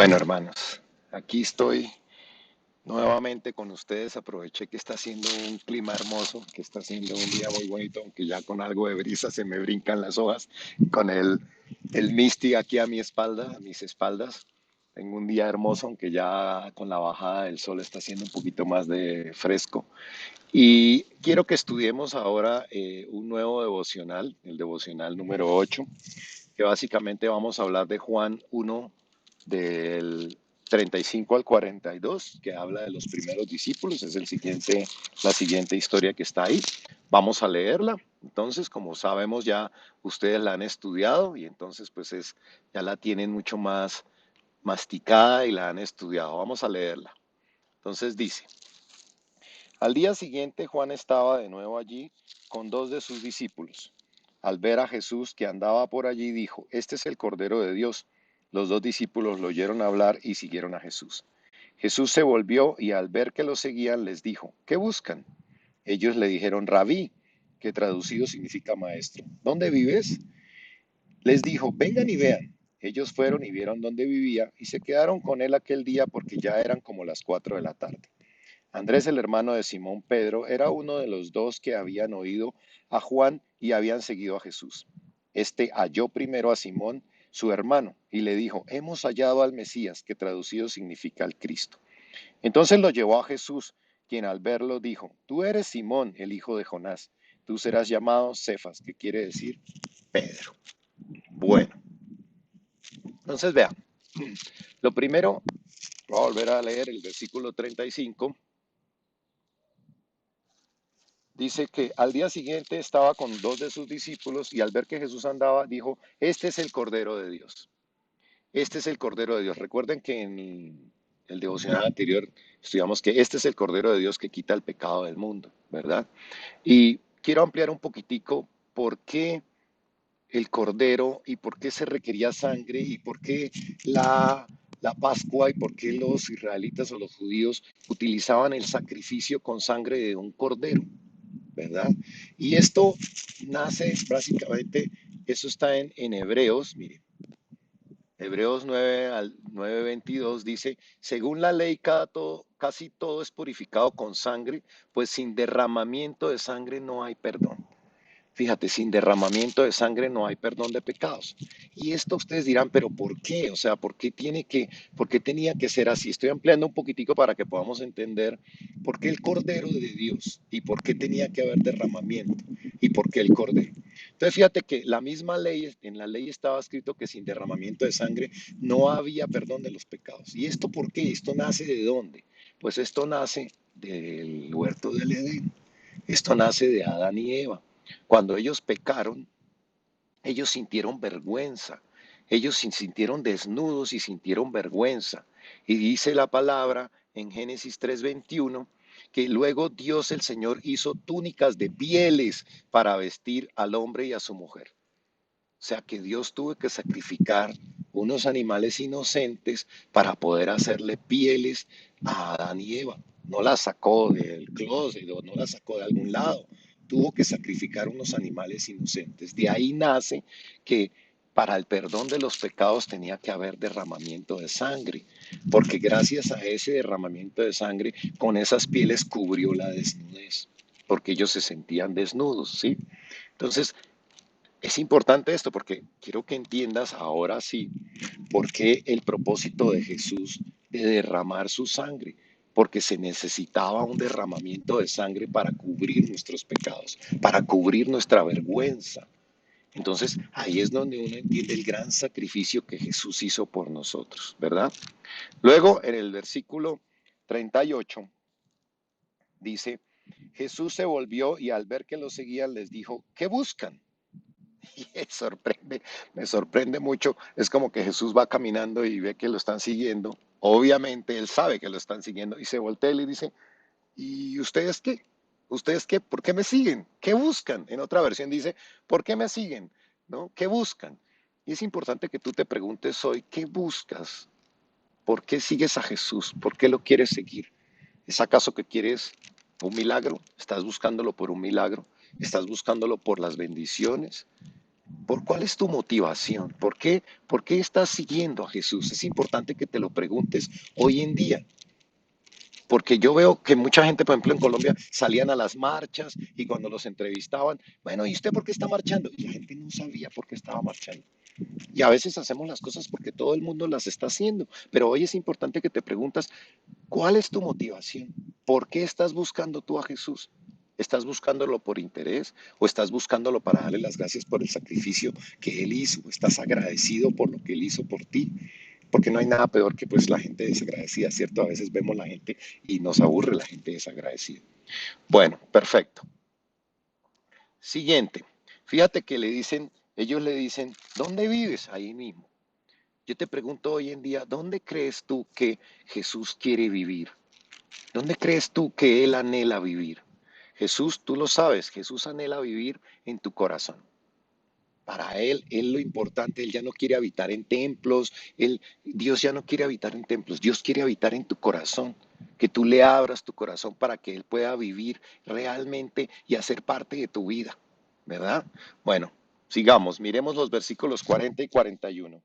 Bueno, hermanos, aquí estoy nuevamente con ustedes. Aproveché que está haciendo un clima hermoso, que está haciendo un día muy bonito, aunque ya con algo de brisa se me brincan las hojas, con el Misty aquí a mi espalda, a mis espaldas. Tengo un día hermoso, aunque ya con la bajada del sol está haciendo un poquito más de fresco. Y quiero que estudiemos ahora un nuevo devocional, el devocional número 8, que básicamente vamos a hablar de Juan 1 del 35 al 42, que habla de los primeros discípulos. Es la siguiente historia que está ahí. Vamos a leerla. Entonces, como sabemos ya, ustedes la han estudiado y entonces ya la tienen mucho más masticada y la han estudiado. Vamos a leerla. Entonces dice, al día siguiente Juan estaba de nuevo allí con dos de sus discípulos. Al ver a Jesús que andaba por allí, dijo, este es el Cordero de Dios. Los dos discípulos lo oyeron hablar y siguieron a Jesús. Jesús se volvió y al ver que lo seguían les dijo, ¿qué buscan? Ellos le dijeron, Rabí, que traducido significa maestro. ¿Dónde vives? Les dijo, vengan y vean. Ellos fueron y vieron dónde vivía y se quedaron con él aquel día porque ya eran como las 4 de la tarde. Andrés, el hermano de Simón Pedro, era uno de los dos que habían oído a Juan y habían seguido a Jesús. Este halló primero a Simón, su hermano, y le dijo, hemos hallado al Mesías, que traducido significa el Cristo. Entonces lo llevó a Jesús, quien al verlo dijo, tú eres Simón, el hijo de Jonás, tú serás llamado Cefas, que quiere decir Pedro. Bueno, entonces vean, lo primero, voy a volver a leer el versículo 35. Dice que al día siguiente estaba con dos de sus discípulos y al ver que Jesús andaba, dijo, este es el Cordero de Dios. Este es el Cordero de Dios. Recuerden que en el devocional anterior estudiamos que este es el Cordero de Dios que quita el pecado del mundo, ¿verdad? Y quiero ampliar un poquitico por qué el Cordero y por qué se requería sangre y por qué la Pascua y por qué los israelitas o los judíos utilizaban el sacrificio con sangre de un cordero, ¿verdad? Y esto nace básicamente, eso está en Hebreos, miren, Hebreos 9 al 9:22 dice, según la ley casi todo es purificado con sangre, pues sin derramamiento de sangre no hay perdón. Fíjate, sin derramamiento de sangre no hay perdón de pecados. Y esto ustedes dirán, pero ¿por qué? O sea, por qué tenía que ser así? Estoy ampliando un poquitico para que podamos entender por qué el Cordero de Dios y por qué tenía que haber derramamiento y por qué el Cordero. Entonces, fíjate que la misma ley, en la ley estaba escrito que sin derramamiento de sangre no había perdón de los pecados. ¿Y esto por qué? ¿Esto nace de dónde? Pues esto nace del huerto del Edén. Esto nace de Adán y Eva. Cuando ellos pecaron, ellos sintieron vergüenza. Ellos se sintieron desnudos y sintieron vergüenza. Y dice la palabra en Génesis 3:21 que luego Dios el Señor hizo túnicas de pieles para vestir al hombre y a su mujer. O sea que Dios tuvo que sacrificar unos animales inocentes para poder hacerle pieles a Adán y Eva. No las sacó del closet o no las sacó de algún lado. Tuvo que sacrificar unos animales inocentes. De ahí nace que para el perdón de los pecados tenía que haber derramamiento de sangre, porque gracias a ese derramamiento de sangre, con esas pieles cubrió la desnudez, porque ellos se sentían desnudos, ¿sí? Entonces, es importante esto porque quiero que entiendas ahora sí por qué el propósito de Jesús de derramar su sangre, porque se necesitaba un derramamiento de sangre para cubrir nuestros pecados, para cubrir nuestra vergüenza. Entonces ahí es donde uno entiende el gran sacrificio que Jesús hizo por nosotros, ¿verdad? Luego en el versículo 38 dice, Jesús se volvió y al ver que lo seguían les dijo, ¿qué buscan? Y me sorprende mucho. Es como que Jesús va caminando y ve que lo están siguiendo. Obviamente él sabe que lo están siguiendo y se voltea y le dice, ¿y ustedes qué? ¿Ustedes qué? ¿Por qué me siguen? ¿Qué buscan? En otra versión dice, ¿por qué me siguen? ¿No? ¿Qué buscan? Y es importante que tú te preguntes hoy, ¿qué buscas? ¿Por qué sigues a Jesús? ¿Por qué lo quieres seguir? ¿Es acaso que quieres un milagro? ¿Estás buscándolo por un milagro? ¿Estás buscándolo por las bendiciones? ¿Cuál es tu motivación? ¿Por qué estás siguiendo a Jesús? Es importante que te lo preguntes hoy en día. Porque yo veo que mucha gente, por ejemplo, en Colombia salían a las marchas y cuando los entrevistaban, bueno, ¿y usted por qué está marchando? Y la gente no sabía por qué estaba marchando. Y a veces hacemos las cosas porque todo el mundo las está haciendo, pero hoy es importante que te preguntas, ¿cuál es tu motivación? ¿Por qué estás buscando tú a Jesús? ¿Estás buscándolo por interés o estás buscándolo para darle las gracias por el sacrificio que Él hizo? ¿Estás agradecido por lo que Él hizo por ti? Porque no hay nada peor que pues la gente desagradecida, ¿cierto? A veces vemos la gente y nos aburre la gente desagradecida. Bueno, perfecto. Siguiente. Fíjate que ellos le dicen, ¿dónde vives? Ahí mismo. Yo te pregunto hoy en día, ¿dónde crees tú que Jesús quiere vivir? ¿Dónde crees tú que Él anhela vivir? Jesús, tú lo sabes, Jesús anhela vivir en tu corazón. Para él lo importante, él ya no quiere habitar en templos, Dios ya no quiere habitar en templos, Dios quiere habitar en tu corazón, que tú le abras tu corazón para que Él pueda vivir realmente y hacer parte de tu vida, ¿verdad? Bueno, sigamos, miremos los versículos 40 y 41.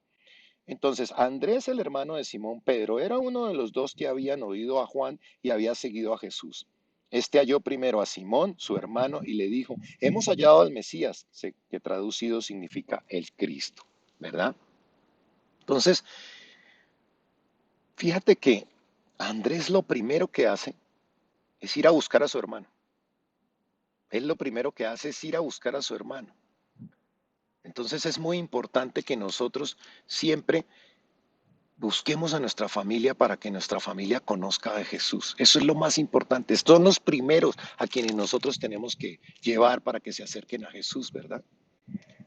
Entonces, Andrés, el hermano de Simón Pedro, era uno de los dos que habían oído a Juan y había seguido a Jesús. Este halló primero a Simón, su hermano, y le dijo, hemos hallado al Mesías, que traducido significa el Cristo, ¿verdad? Entonces, fíjate que Andrés lo primero que hace es ir a buscar a su hermano. Él lo primero que hace es ir a buscar a su hermano. Entonces es muy importante que nosotros siempre busquemos a nuestra familia para que nuestra familia conozca de Jesús. Eso es lo más importante. Estos son los primeros a quienes nosotros tenemos que llevar para que se acerquen a Jesús, ¿verdad?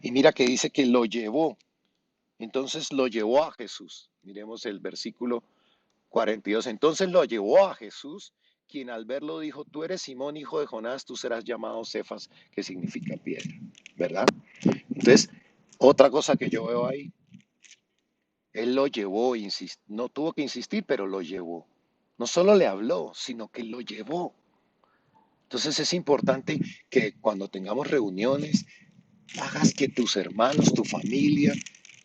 Y mira que dice que lo llevó. Entonces lo llevó a Jesús. Miremos el versículo 42. Entonces lo llevó a Jesús, quien al verlo dijo, tú eres Simón, hijo de Jonás, tú serás llamado Cefas, que significa piedra, ¿verdad? Entonces, otra cosa que yo veo ahí, él lo llevó, no tuvo que insistir, pero lo llevó. No solo le habló, sino que lo llevó. Entonces es importante que cuando tengamos reuniones, hagas que tus hermanos, tu familia,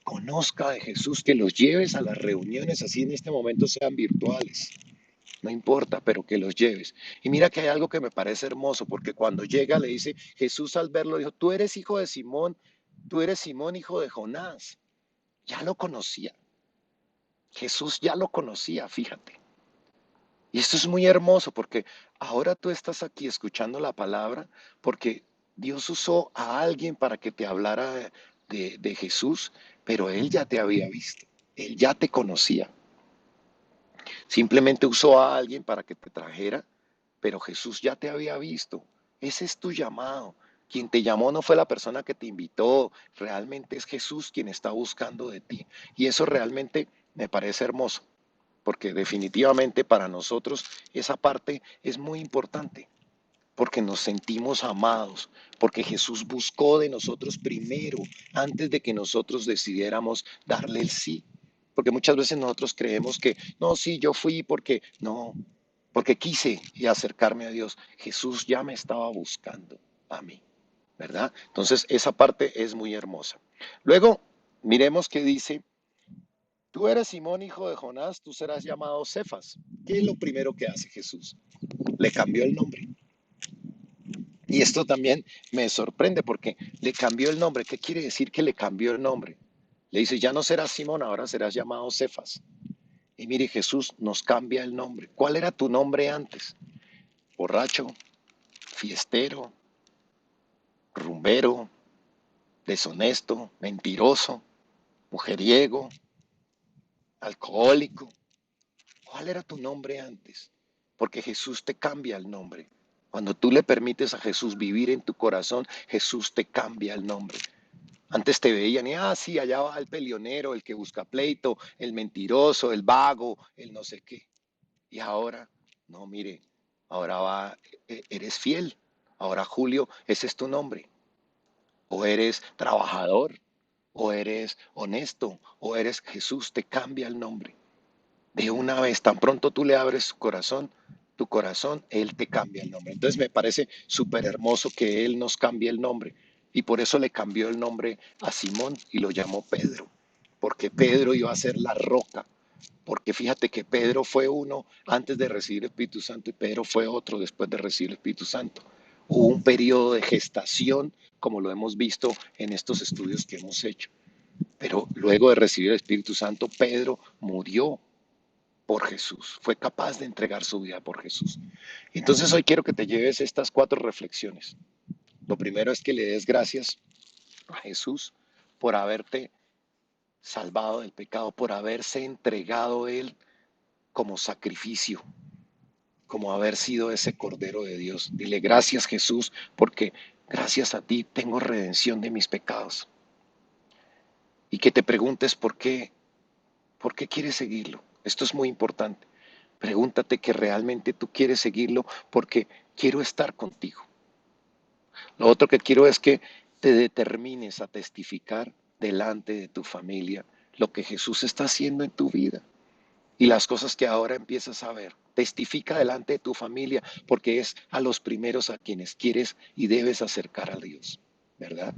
conozca de Jesús, que los lleves a las reuniones, así en este momento sean virtuales. No importa, pero que los lleves. Y mira que hay algo que me parece hermoso, porque cuando llega le dice, Jesús al verlo dijo, tú eres hijo de Simón, tú eres Simón, hijo de Jonás. Ya lo conocía. Jesús ya lo conocía, fíjate. Y esto es muy hermoso porque ahora tú estás aquí escuchando la palabra porque Dios usó a alguien para que te hablara de Jesús, pero Él ya te había visto, Él ya te conocía. Simplemente usó a alguien para que te trajera, pero Jesús ya te había visto. Ese es tu llamado. Quien te llamó no fue la persona que te invitó, realmente es Jesús quien está buscando de ti. Y eso realmente me parece hermoso porque definitivamente para nosotros esa parte es muy importante, porque nos sentimos amados, porque Jesús buscó de nosotros primero, antes de que nosotros decidiéramos darle el sí. Porque muchas veces nosotros creemos que, no, sí, yo fui porque, no, porque quise y acercarme a Dios. Jesús ya me estaba buscando a mí, ¿verdad? Entonces, esa parte es muy hermosa. Luego, miremos qué dice. Tú eres Simón, hijo de Jonás, tú serás llamado Cefas. ¿Qué es lo primero que hace Jesús? Le cambió el nombre. Y esto también me sorprende porque le cambió el nombre. ¿Qué quiere decir que le cambió el nombre? Le dice, ya no serás Simón, ahora serás llamado Cefas. Y mire, Jesús nos cambia el nombre. ¿Cuál era tu nombre antes? Borracho, fiestero, rumbero, deshonesto, mentiroso, mujeriego, alcohólico. ¿Cuál era tu nombre antes? Porque Jesús te cambia el nombre. Cuando tú le permites a Jesús vivir en tu corazón, Jesús te cambia el nombre. Antes te veían y, sí, allá va el peleonero, el que busca pleito, el mentiroso, el vago, el no sé qué. Y ahora, no, mire, ahora eres fiel. Ahora, Julio, ese es tu nombre. O eres trabajador, o eres honesto, o eres Jesús, te cambia el nombre. De una vez, tan pronto tú le abres tu corazón, Él te cambia el nombre. Entonces me parece súper hermoso que Él nos cambie el nombre. Y por eso le cambió el nombre a Simón y lo llamó Pedro, porque Pedro iba a ser la roca. Porque fíjate que Pedro fue uno antes de recibir el Espíritu Santo y Pedro fue otro después de recibir el Espíritu Santo. Hubo un periodo de gestación, como lo hemos visto en estos estudios que hemos hecho. Pero luego de recibir el Espíritu Santo, Pedro murió por Jesús, fue capaz de entregar su vida por Jesús. Entonces hoy quiero que te lleves estas 4 reflexiones. Lo primero es que le des gracias a Jesús por haberte salvado del pecado, por haberse entregado Él como sacrificio, como haber sido ese Cordero de Dios. Dile gracias Jesús, porque gracias a ti tengo redención de mis pecados. Y que te preguntes por qué quieres seguirlo. Esto es muy importante. Pregúntate que realmente tú quieres seguirlo porque quiero estar contigo. Lo otro que quiero es que te determines a testificar delante de tu familia lo que Jesús está haciendo en tu vida y las cosas que ahora empiezas a ver. Testifica delante de tu familia porque es a los primeros a quienes quieres y debes acercar a Dios, ¿verdad?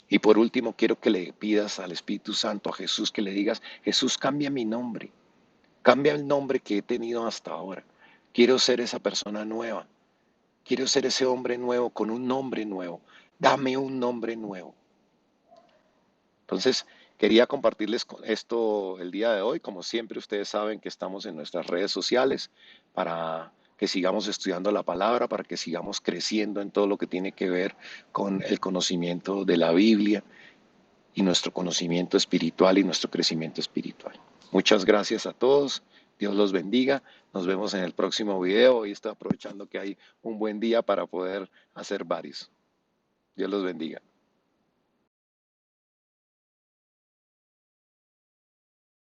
Y por último, quiero que le pidas al Espíritu Santo, a Jesús, que le digas, Jesús, cambia mi nombre, cambia el nombre que he tenido hasta ahora. Quiero ser esa persona nueva, quiero ser ese hombre nuevo con un nombre nuevo. Dame un nombre nuevo. Entonces, quería compartirles esto el día de hoy. Como siempre, ustedes saben que estamos en nuestras redes sociales para que sigamos estudiando la palabra, para que sigamos creciendo en todo lo que tiene que ver con el conocimiento de la Biblia y nuestro conocimiento espiritual y nuestro crecimiento espiritual. Muchas gracias a todos. Dios los bendiga. Nos vemos en el próximo video. Hoy estoy aprovechando que hay un buen día para poder hacer varios. Dios los bendiga.